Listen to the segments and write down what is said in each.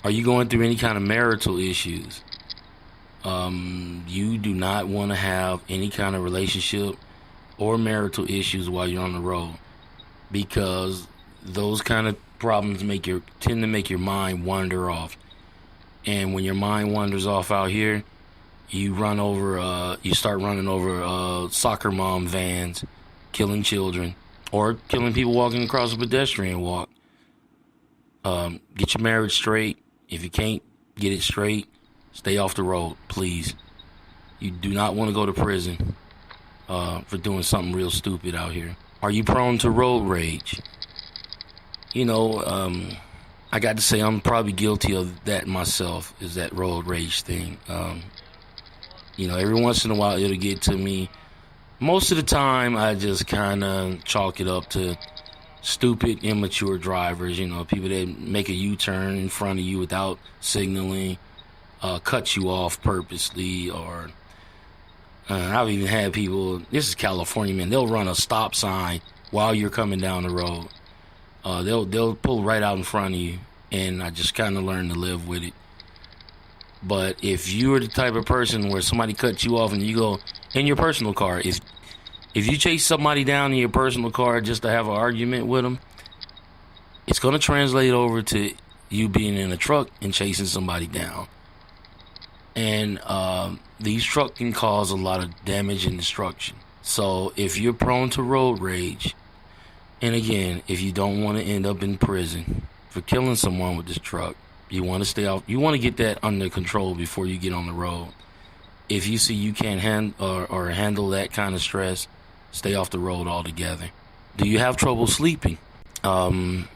Are you going through any kind of marital issues? You do not want to have any kind of relationship or marital issues while you're on the road, because those kind of problems tend to make your mind wander off. And when your mind wanders off out here, you start running over soccer mom vans, killing children, or killing people walking across a pedestrian walk. Get your marriage straight. If you can't get it straight, stay off the road, please. You do not want to go to prison for doing something real stupid out here. Are you prone to road rage? I got to say I'm probably guilty of that myself, is that road rage thing. Every once in a while it'll get to me. Most of the time I just kind of chalk it up to stupid, immature drivers, people that make a U-turn in front of you without signaling, cut you off purposely, or I've even had people, this is California, man, they'll run a stop sign while you're coming down the road. They'll pull right out in front of you, and I just kind of learned to live with it. But if you're the type of person where somebody cuts you off and you go in your personal car, if you chase somebody down in your personal car just to have an argument with them, it's going to translate over to you being in a truck and chasing somebody down. And these trucks can cause a lot of damage and destruction. So if you're prone to road rage, and again, if you don't want to end up in prison for killing someone with this truck, you want to stay off. You want to get that under control before you get on the road. If you see you can't handle that kind of stress, stay off the road altogether. Do you have trouble sleeping? In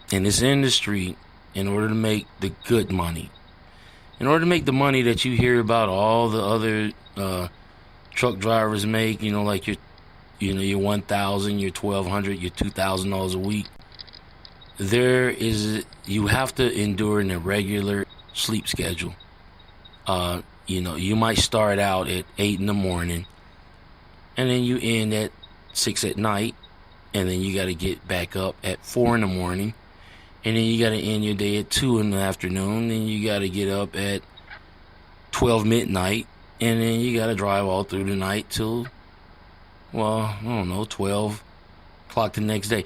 this industry, in order to make the good money, in order to make the money that you hear about all the other truck drivers make, like your $1,000, your $1,200, your $2,000 a week, you have to endure an irregular sleep schedule. You might start out at 8 in the morning, and then you end at 6 at night, and then you got to get back up at 4 in the morning, and then you got to end your day at 2 in the afternoon, and you got to get up at 12 midnight, and then you got to drive all through the night till, 12 o'clock the next day.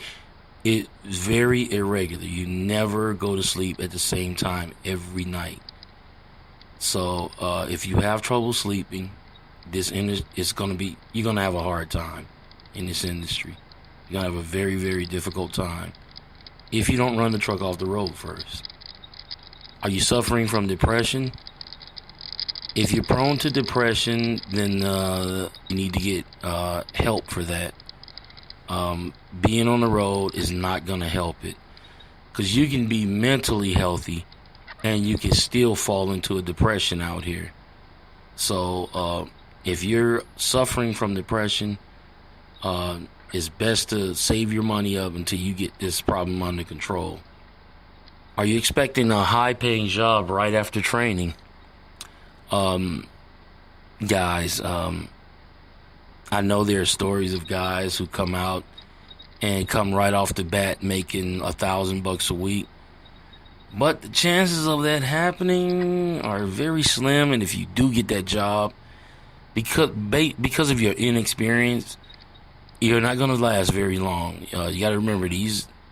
It's very irregular. You never go to sleep at the same time every night. So if you have trouble sleeping, you're gonna have a hard time in this industry. You're gonna have a very, very difficult time if you don't run the truck off the road first. Are you suffering from depression? If you're prone to depression, then you need to get help for that. Being on the road is not going to help it, because you can be mentally healthy and you can still fall into a depression out here. So if you're suffering from depression, it's best to save your money up until you get this problem under control. Are you expecting a high-paying job right after training? Guys, I know there are stories of guys who come out and come right off the bat making $1,000 a week, but the chances of that happening are very slim. And if you do get that job, because of your inexperience, you're not going to last very long. You got to remember,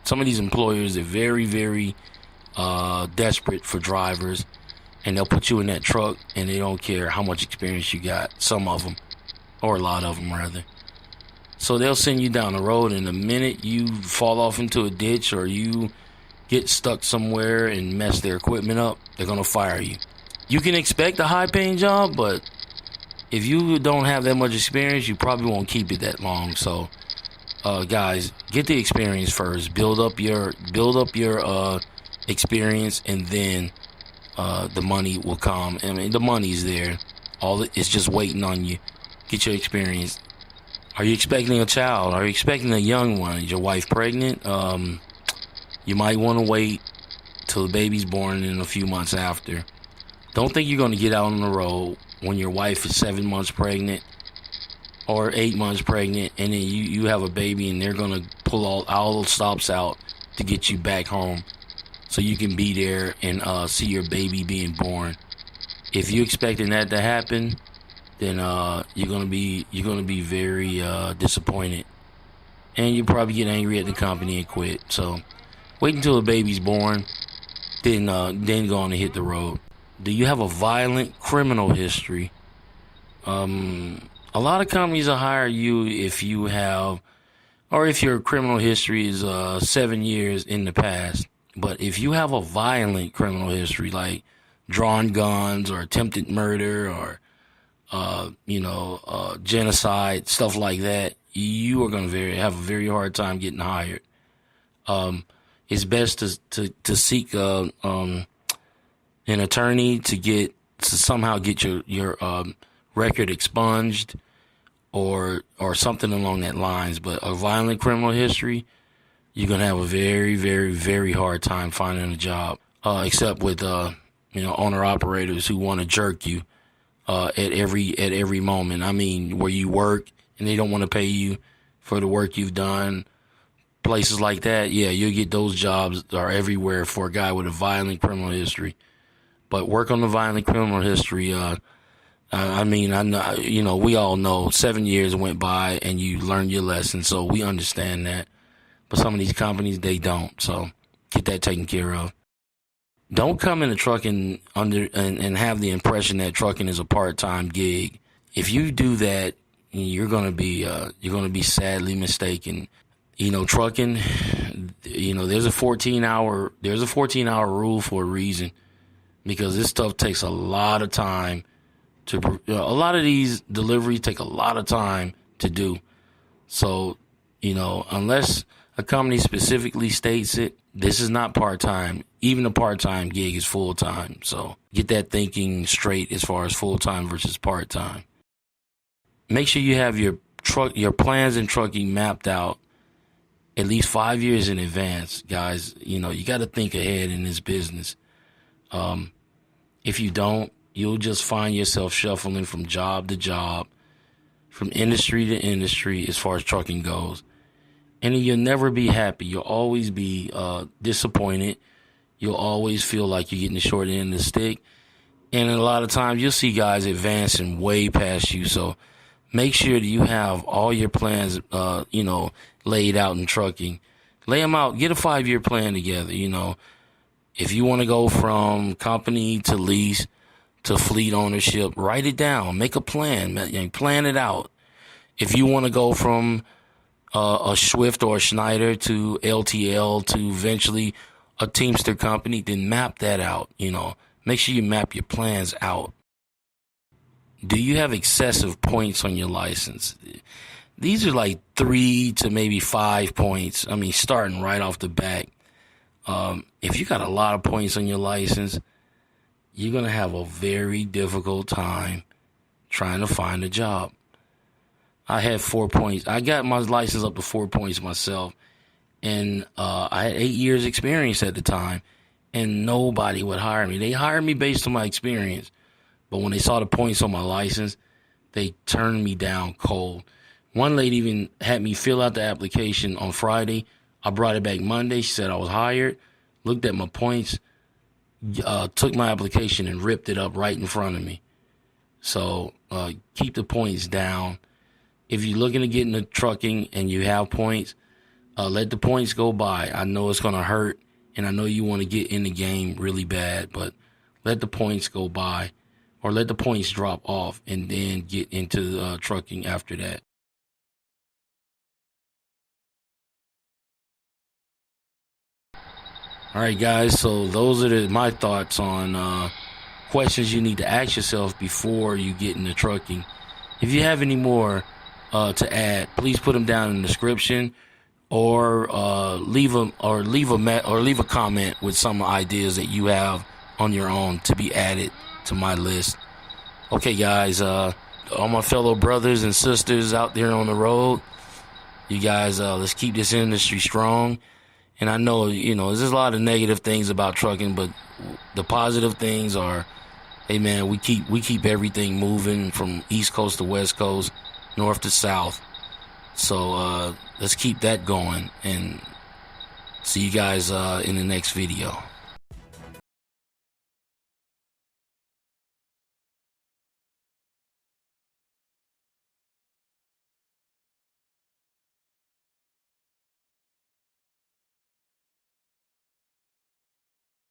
some of these employers are very, very desperate for drivers, and they'll put you in that truck and they don't care how much experience you got. Some of them, or a lot of them rather. So they'll send you down the road, and the minute you fall off into a ditch or you get stuck somewhere and mess their equipment up, they're going to fire you. You can expect a high-paying job, but if you don't have that much experience, you probably won't keep it that long. So, guys, get the experience first. Build up your experience, and then the money will come. I mean, the money's there. It's just waiting on you. Get your experience. Are you expecting a child? Are you expecting a young one? Is your wife pregnant? You might want to wait till the baby's born in a few months after. Don't think you're going to get out on the road when your wife is 7 months pregnant or 8 months pregnant, and then you have a baby, and they're going to pull all those stops out to get you back home so you can be there and see your baby being born. If you're expecting that to happen, then you're gonna be very disappointed, and you probably get angry at the company and quit. So wait until the baby's born, then go on and hit the road. Do you have a violent criminal history? A lot of companies will hire you if you have, or if your criminal history is 7 years in the past. But if you have a violent criminal history, like drawn guns or attempted murder or genocide, stuff like that, you are going to have a very hard time getting hired. It's best to seek an attorney to somehow get your record expunged or something along that lines. But a violent criminal history, you're going to have a very, very, very hard time finding a job, except with owner operators who want to jerk you at every moment. I mean, where you work and they don't want to pay you for the work you've done. Places like that, yeah, you'll get those jobs are everywhere for a guy with a violent criminal history. But work on the violent criminal history. I know, we all know 7 years went by and you learned your lesson, so we understand that. But some of these companies, they don't. So get that taken care of. Don't come into trucking and have the impression that trucking is a part-time gig. If you do that, you're gonna be sadly mistaken. Trucking, there's a 14-hour rule for a reason, because this stuff takes a lot of time a lot of these deliveries take a lot of time to do. So, unless a company specifically states it, this is not part-time. Even a part-time gig is full-time. So get that thinking straight as far as full-time versus part-time. Make sure you have your plans in trucking mapped out at least 5 years in advance, guys. You got to think ahead in this business. If you don't, you'll just find yourself shuffling from job to job, from industry to industry as far as trucking goes. And you'll never be happy. You'll always be disappointed. You'll always feel like you're getting the short end of the stick. And a lot of times you'll see guys advancing way past you. So make sure that you have all your plans, laid out in trucking. Lay them out. Get a 5-year plan together. If you want to go from company to lease to fleet ownership, write it down. Make a plan. Plan it out. If you want to go from a Swift or a Schneider to LTL to eventually a Teamster company, then map that out. Make sure you map your plans out. Do you have excessive points on your license? These are like 3 to maybe 5 points. I mean, starting right off the bat. If you got a lot of points on your license, you're going to have a very difficult time trying to find a job. I had 4 points. I got my license up to 4 points myself. And I had 8 years experience at the time. And nobody would hire me. They hired me based on my experience. But when they saw the points on my license, they turned me down cold. One lady even had me fill out the application on Friday. I brought it back Monday. She said I was hired. Looked at my points. Took my application and ripped it up right in front of me. So keep the points down. If you're looking to get into trucking and you have points, let the points go by. I know it's going to hurt, and I know you want to get in the game really bad, but let the points go by, or let the points drop off and then get into trucking after that. All right, guys, so those are my thoughts on questions you need to ask yourself before you get into trucking. If you have any more to add, please put them down in the description, or leave a comment with some ideas that you have on your own to be added to my list. Okay, guys, all my fellow brothers and sisters out there on the road, you guys, let's keep this industry strong. And I know, there's a lot of negative things about trucking, but the positive things are, hey man, we keep everything moving from East Coast to West Coast, North to South. So let's keep that going, and see you guys in the next video.